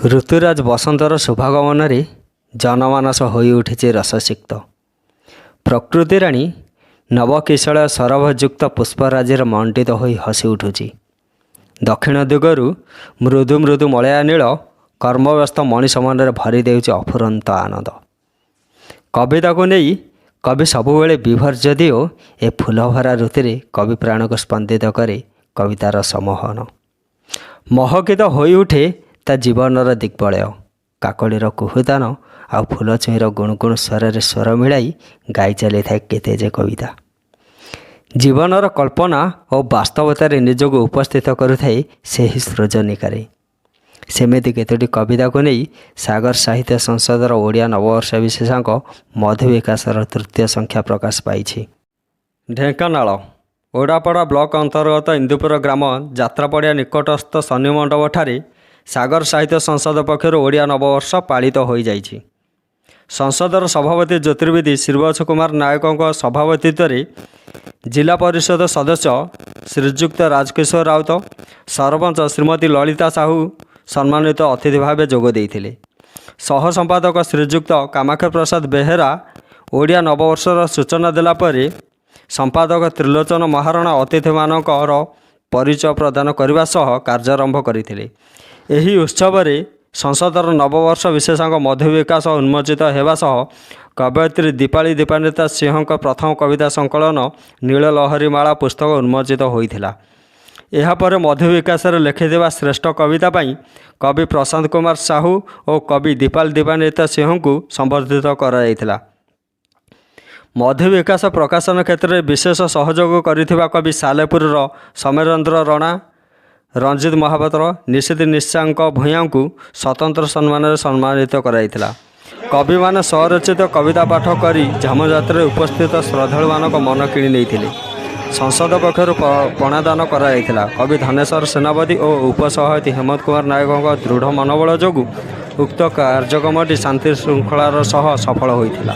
ऋतुराज बसंतर शुभागमन जनमानस हो उठी रससिक्त। प्रकृति राणी नवकिशल सरभयुक्त पुष्पराजर मंडित हो हसी उठुची। दक्षिण दिगरु मृदु मृदु मलया नील कर्मव्यस्त मनीष मन भरी देउछि अफुरंत आनंद। कविता को नहीं कवि सबुबले विभर जदिओ ए फूलभरा ऋतु कवि प्राण को स्पंदित करे कवितार समोहन महकित हो उठे ता जीवनर दिग्बलय। काकड़ीर कुहुदान आ फूल छुईर गुणगुण स्वर स्वर मिलाई गाई चली था केते जे कविता। जीवनर कल्पना और वास्तवतार निजक उपस्थित करुए से सृजनिकारे। सेमिति केतोटी कविता को नहीं सागर साहित्य संसदर ओडिया नववर्ष विशेषांक मधु विकासर तृतीय संख्या प्रकाश पाई। ढेंकानाल ओडापड़ा ब्लॉक अंतर्गत इंदुपुर ग्राम जात्रापड़िया निकटस्थ शनि मंडप ठारे सागर साहित्य संसद पक्षर ओडिया नववर्ष पालित हो जाइछि। संसदर सभापति ज्योतिर्विदी श्रीवत्स कुमार नायकों सभापतित्व जिला परिषद सदस्य श्रीजुक्त राजकिशोर राउत सरपंच श्रीमती ललिता साहू सम्मानित अतिथि भाव जोग देइथिले। सह संपादक श्रीजुक्त कामाख्य प्रसाद बेहेरा ओडिया नववर्षर सूचना देला परे संपादक त्रिलोचन महाराणा अतिथि मानकर परिचय प्रदान करने सह कार्यारंभ करथिले। एही उत्सव रे संसदर नववर्ष विशेषांक मधु विकास उन्मोचित होगा सह कवयित्री दीपाली दीपान्विता सिंह प्रथम कविता संकलन नीललहरीमाला पुस्तक उन्मोचित होइथिला। एहापर मधु विकास लिखिथिबा श्रेष्ठ कविता पाई कवि प्रशांत कुमार साहू और कवि दीपाली दीपान्विता सिंह को संबर्धित कराइथिला। मधु विकास प्रकाशन क्षेत्र में विशेष सहयोग करिथिबा कवि सालेपुर समेरेन्द्र रणा रंजित महापात्र निशित निशांक भूया को स्वतंत्र सम्मान सम्मानित कराइथिला। कवि मान स्वरचित कविता पाठ करी झामजात्रा उपस्थित श्रद्धालु मानक मन किणी नेइथिले। संसद पक्षर पणादान कराइथिला। कवि धनेश्वर सेनापति और उपसभापति हेमंत कुमार नायकों दृढ़ मनोबल जोगु उक्त कार्यक्रमटी शांति श्रृंखलार सह सफल होइथिला।